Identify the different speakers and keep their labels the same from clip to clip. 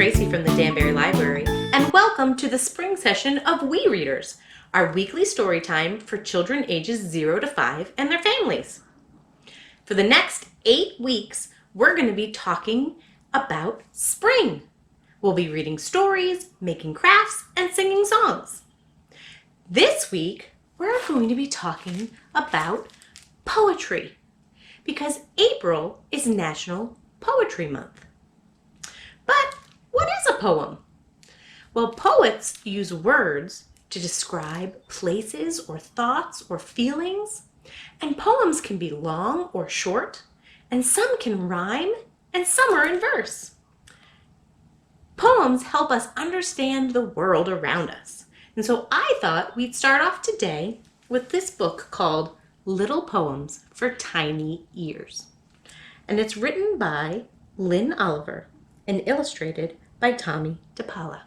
Speaker 1: Tracy from the Danbury Library, and welcome to the spring session of We Readers, our weekly story time for children ages 0 to 5 and their families. For the next 8 weeks, we're going to be talking about spring. We'll be reading stories, making crafts, and singing songs. This week, we're going to be talking about poetry, because April is National Poetry Month. But what is a poem? Well, poets use words to describe places or thoughts or feelings, and poems can be long or short, and some can rhyme, and some are in verse. Poems help us understand the world around us, and so I thought we'd start off today with this book called Little Poems for Tiny Ears, and it's written by Lynn Oliver and illustrated by Tommy DePaula.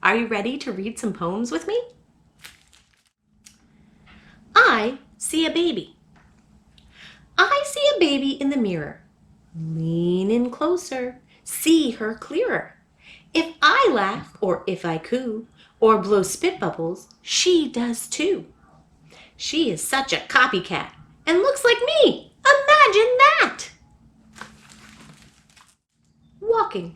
Speaker 1: Are you ready to read some poems with me? I see a baby. I see a baby in the mirror. Lean in closer, see her clearer. If I laugh or if I coo or blow spit bubbles, she does too. She is such a copycat and looks like me. Imagine that! Walking.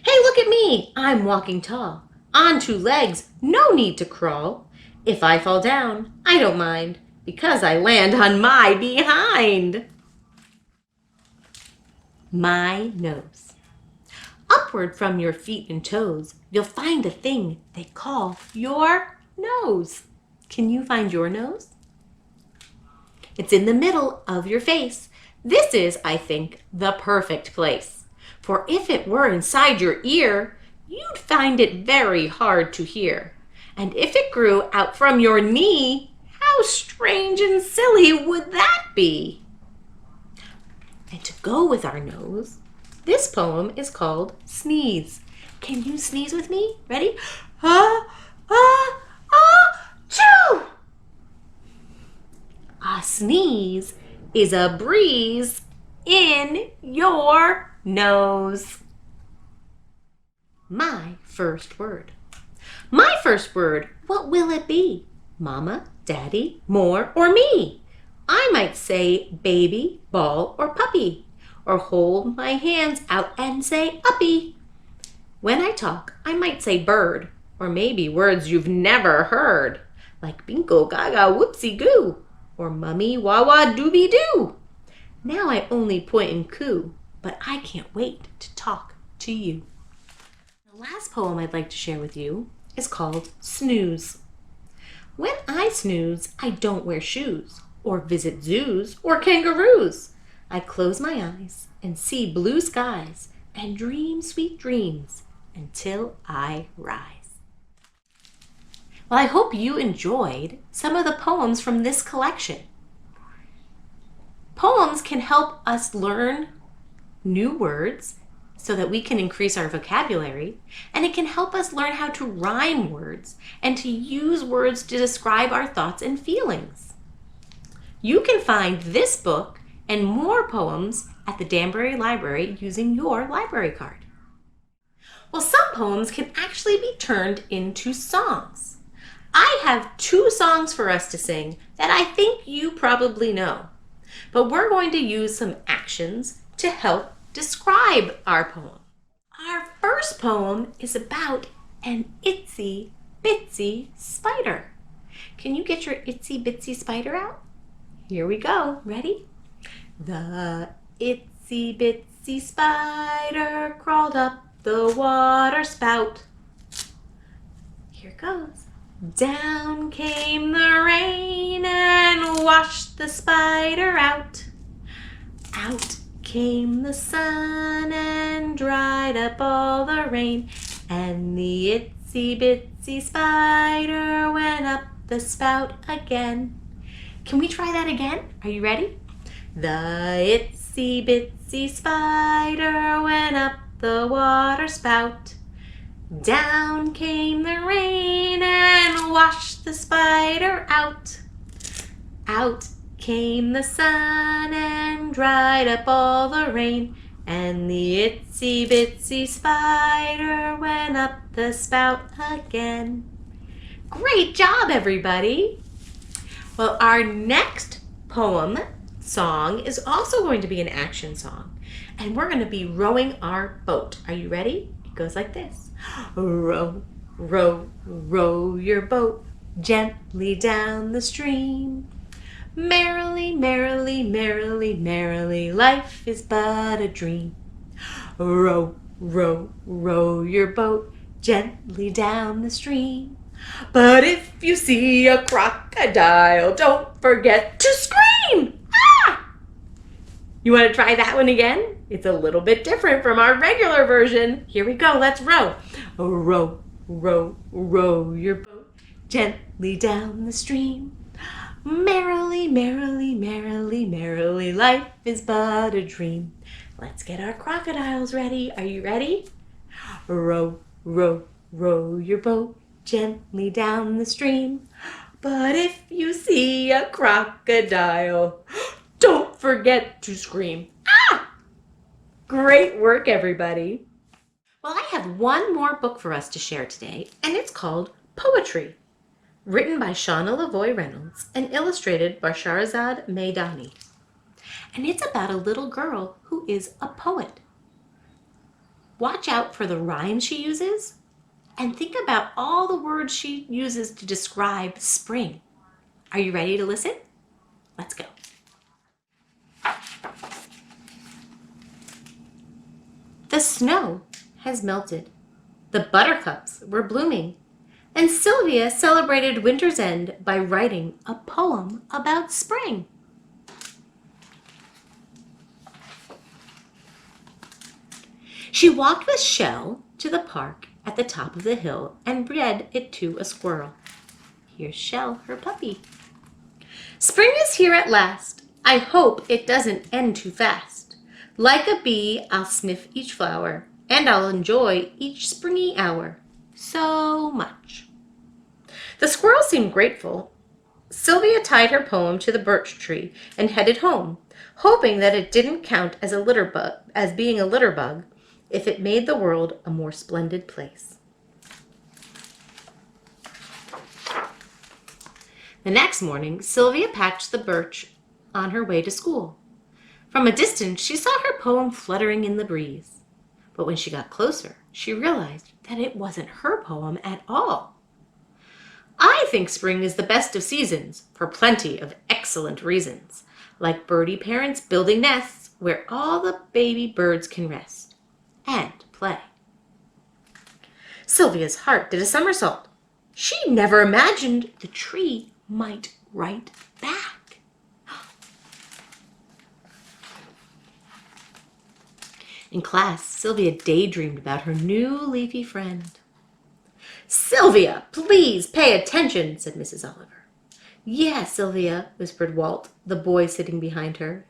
Speaker 1: Hey, look at me. I'm walking tall. On 2 legs, no need to crawl. If I fall down, I don't mind, because I land on my behind. My nose. Upward from your feet and toes, you'll find a thing they call your nose. Can you find your nose? It's in the middle of your face. This is, I think, the perfect place. For if it were inside your ear, you'd find it very hard to hear. And if it grew out from your knee, how strange and silly would that be? And to go with our nose, this poem is called Sneeze. Can you sneeze with me? Ready? Achoo! A sneeze is a breeze in your nose. My first word. My first word, what will it be? Mama, daddy, more, or me? I might say baby, ball, or puppy, or hold my hands out and say uppy. When I talk, I might say bird, or maybe words you've never heard, like bingo, gaga, whoopsie goo, or mummy, wawa, dooby doo. Now I only point and coo, but I can't wait to talk to you. The last poem I'd like to share with you is called Snooze. When I snooze, I don't wear shoes, or visit zoos, or kangaroos. I close my eyes and see blue skies, and dream sweet dreams until I rise. Well, I hope you enjoyed some of the poems from this collection. Poems can help us learn new words so that we can increase our vocabulary, and it can help us learn how to rhyme words and to use words to describe our thoughts and feelings. You can find this book and more poems at the Danbury Library using your library card. Well, some poems can actually be turned into songs. I have 2 songs for us to sing that I think you probably know, but we're going to use some actions to help describe our poem. Our first poem is about an itsy bitsy spider. Can you get your itsy bitsy spider out? Here we go. Ready? The itsy bitsy spider crawled up the water spout. Here goes. Down came the rain and washed the spider out. Out came the sun and dried up all the rain, and the itsy bitsy spider went up the spout again. Can we try that again? Are you ready? The itsy bitsy spider went up the water spout. Down came the rain and washed the spider out. Out came the sun and dried up all the rain, And the itsy bitsy spider went up the spout again. Great job, everybody! Well, our next poem song is also going to be an action song. And we're going to be rowing our boat. Are you ready? It goes like this. Row, row, row your boat gently down the stream. Merrily, merrily, merrily, merrily, life is but a dream. Row, row, row your boat gently down the stream. But if you see a crocodile, don't forget to scream! Ah! You want to try that one again? It's a little bit different from our regular version. Here we go, let's row. Row, row, row your boat gently down the stream. Merrily, merrily, merrily, merrily, life is but a dream. Let's get our crocodiles ready. Are you ready? Row, row, row your boat gently down the stream. But if you see a crocodile, don't forget to scream. Ah! Great work, everybody. Well, I have one more book for us to share today, and it's called Poetry, written by Shauna Lavoie Reynolds and illustrated by Shahrazad Meidani. And it's about a little girl who is a poet. Watch out for the rhymes she uses and think about all the words she uses to describe spring. Are you ready to listen? Let's go. The snow has melted. The buttercups were blooming. And Sylvia celebrated winter's end by writing a poem about spring. She walked with Shell to the park at the top of the hill and read it to a squirrel. Here's Shell, her puppy. Spring is here at last. I hope it doesn't end too fast. Like a bee, I'll sniff each flower, and I'll enjoy each springy hour so much. The squirrel seemed grateful. Sylvia tied her poem to the birch tree and headed home, hoping that it didn't count as being a litter bug if it made the world a more splendid place. The next morning, Sylvia packed the birch on her way to school. From a distance, she saw her poem fluttering in the breeze. But when she got closer, she realized that it wasn't her poem at all. I think spring is the best of seasons for plenty of excellent reasons, like birdie parents building nests where all the baby birds can rest and play. Sylvia's heart did a somersault. She never imagined the tree might write back. In class, Sylvia daydreamed about her new leafy friend. "Sylvia, please pay attention," said Mrs. Oliver. "Yes, Sylvia," whispered Walt, the boy sitting behind her.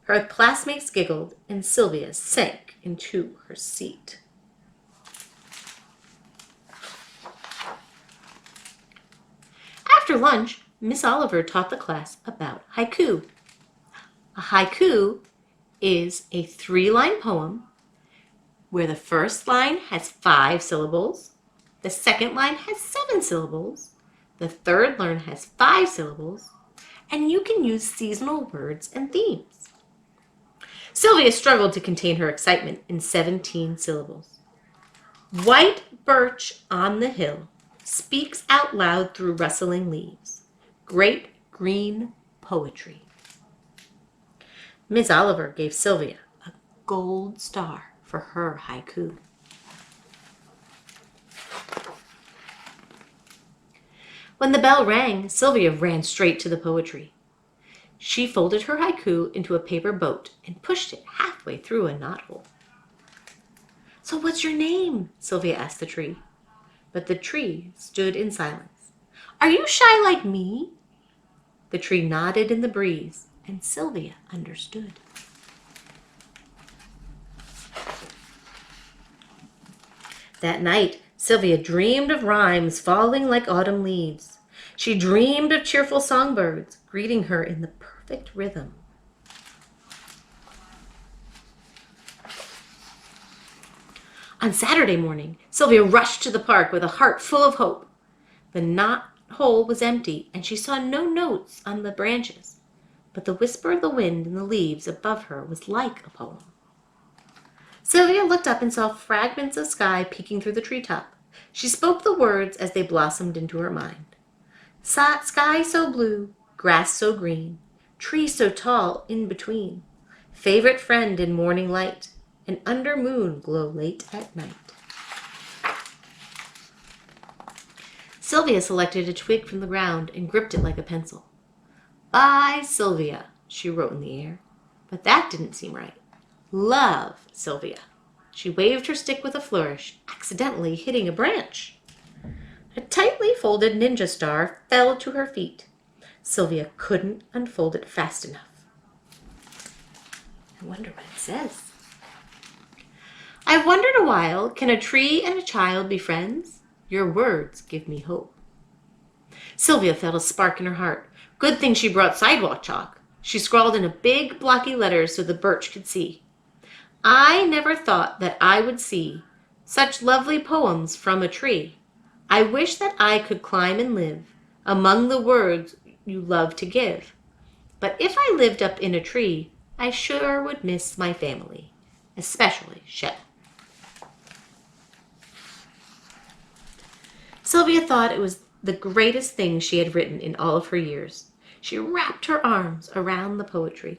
Speaker 1: Her classmates giggled, and Sylvia sank into her seat. After lunch, Miss Oliver taught the class about haiku. A haiku is a 3-line poem where the first line has 5 syllables, the second line has 7 syllables, the third line has 5 syllables, and you can use seasonal words and themes. Sylvia struggled to contain her excitement in 17 syllables. White birch on the hill speaks out loud through rustling leaves. Great green poetry. Miss Oliver gave Sylvia a gold star for her haiku. When the bell rang, Sylvia ran straight to the poetry. She folded her haiku into a paper boat and pushed it halfway through a knothole. "So what's your name?" Sylvia asked the tree. But the tree stood in silence. "Are you shy like me?" The tree nodded in the breeze, and Sylvia understood. That night, Sylvia dreamed of rhymes falling like autumn leaves. She dreamed of cheerful songbirds greeting her in the perfect rhythm. On Saturday morning, Sylvia rushed to the park with a heart full of hope. The knot hole was empty, and she saw no notes on the branches, but the whisper of the wind in the leaves above her was like a poem. Sylvia looked up and saw fragments of sky peeking through the treetop. She spoke the words as they blossomed into her mind. Sky so blue, grass so green, tree so tall in between, favorite friend in morning light, and under moon glow late at night. Sylvia selected a twig from the ground and gripped it like a pencil. By Sylvia, she wrote in the air, but that didn't seem right. Love, Sylvia. She waved her stick with a flourish, accidentally hitting a branch. A tightly folded ninja star fell to her feet. Sylvia couldn't unfold it fast enough. I wonder what it says. I've wondered a while, can a tree and a child be friends? Your words give me hope. Sylvia felt a spark in her heart. Good thing she brought sidewalk chalk. She scrawled in a big blocky letters so the birch could see. I never thought that I would see such lovely poems from a tree. I wish that I could climb and live among the words you love to give. But if I lived up in a tree, I sure would miss my family, especially Shell. Sylvia thought it was the greatest thing she had written in all of her years. She wrapped her arms around the poetry.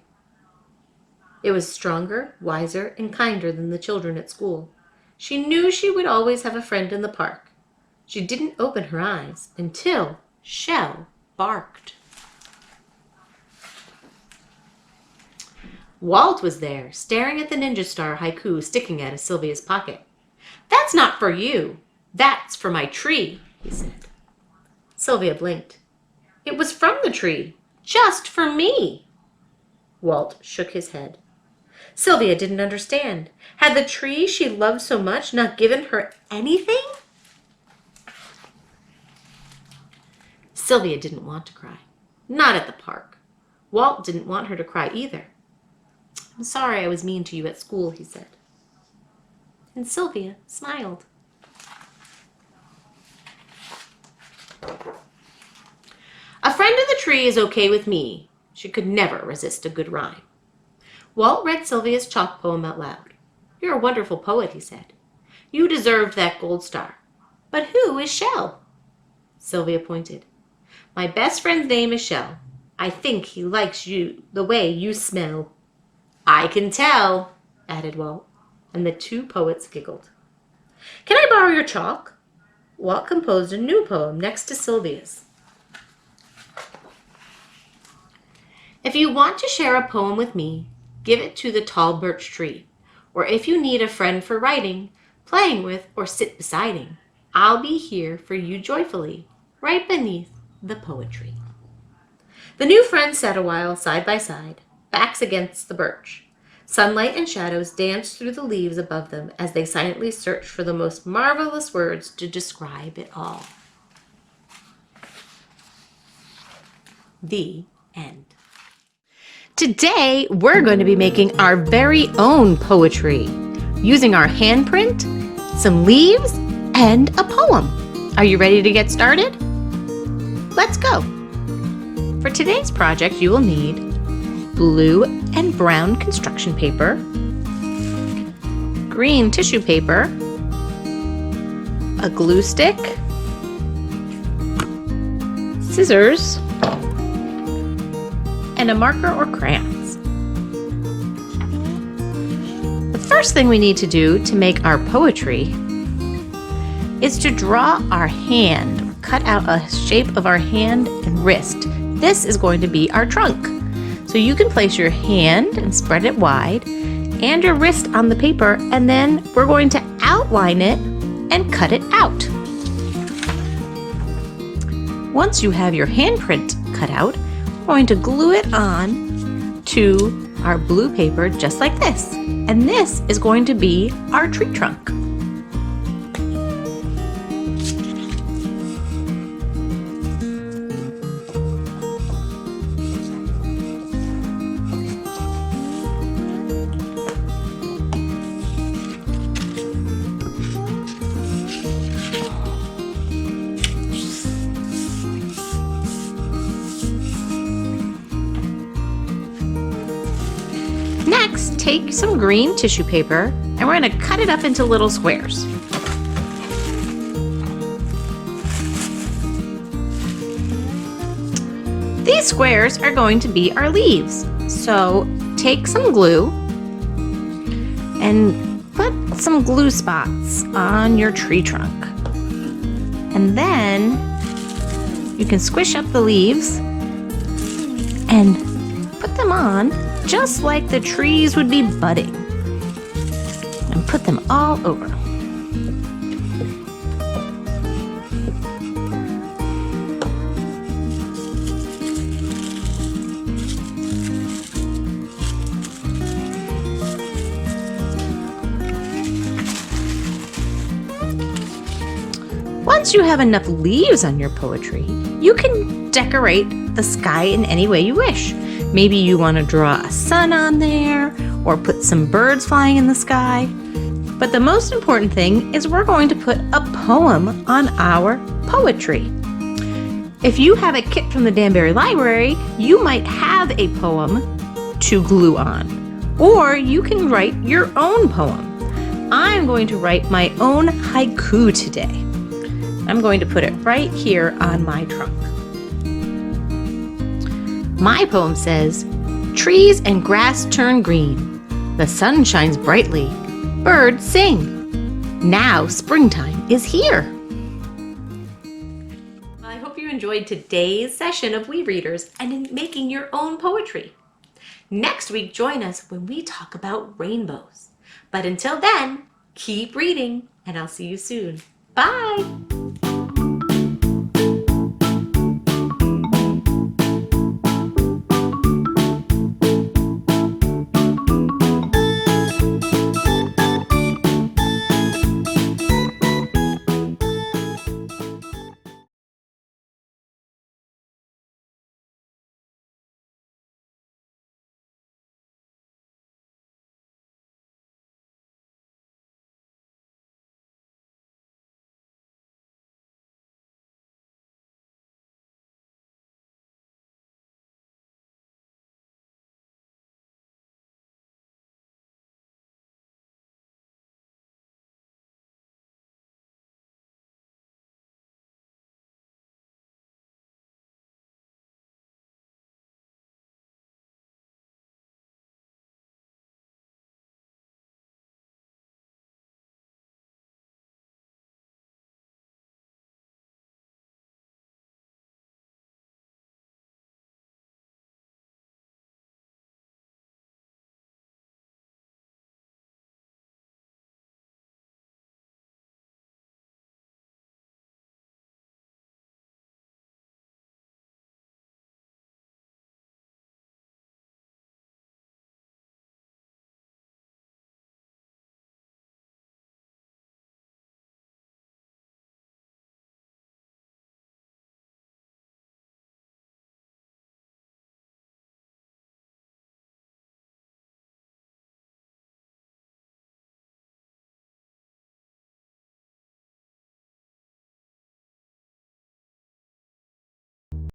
Speaker 1: It was stronger, wiser, and kinder than the children at school. She knew she would always have a friend in the park. She didn't open her eyes until Shell barked. Walt was there, staring at the ninja star haiku sticking out of Sylvia's pocket. That's not for you. That's for my tree, he said. Sylvia blinked. It was from the tree, just for me. Walt shook his head. Sylvia didn't understand. Had the tree she loved so much not given her anything? Sylvia didn't want to cry. Not at the park. Walt didn't want her to cry either. I'm sorry I was mean to you at school, he said. And Sylvia smiled. A friend of the tree is okay with me. She could never resist a good rhyme. Walt read Sylvia's chalk poem out loud. You're a wonderful poet, he said. You deserved that gold star. But who is Shell? Sylvia pointed. My best friend's name is Shell. I think he likes you the way you smell. I can tell, added Walt, and the two poets giggled. Can I borrow your chalk? Walt composed a new poem next to Sylvia's. If you want to share a poem with me, give it to the tall birch tree. Or if you need a friend for writing, playing with, or sit besiding, I'll be here for you joyfully, right beneath the poetry. The new friends sat a while side by side, backs against the birch. Sunlight and shadows danced through the leaves above them as they silently searched for the most marvelous words to describe it all. The end. Today, we're going to be making our very own poetry, using our handprint, some leaves, and a poem. Are you ready to get started? Let's go. For today's project, you will need blue and brown construction paper, green tissue paper, a glue stick, scissors, and a marker or crayons. The first thing we need to do to make our poetry is to draw our hand, cut out a shape of our hand and wrist. This is going to be our trunk. So you can place your hand and spread it wide and your wrist on the paper, and then we're going to outline it and cut it out. Once you have your handprint cut out, we're going to glue it on to our blue paper just like this. And this is going to be our tree trunk. Next, take some green tissue paper and we're going to cut it up into little squares. These squares are going to be our leaves. So take some glue and put some glue spots on your tree trunk. And then you can squish up the leaves and put them on just like the trees would be budding. And put them all over. Once you have enough leaves on your poetry, you can decorate the sky in any way you wish. Maybe you want to draw a sun on there or put some birds flying in the sky. But the most important thing is we're going to put a poem on our poetry. If you have a kit from the Danbury Library, you might have a poem to glue on, or you can write your own poem. I'm going to write my own haiku today. I'm going to put it right here on my trunk. My poem says, trees and grass turn green. The sun shines brightly. Birds sing. Now springtime is here. I hope you enjoyed today's session of We Readers and in making your own poetry. Next week, join us when we talk about rainbows. But until then, keep reading and I'll see you soon. Bye!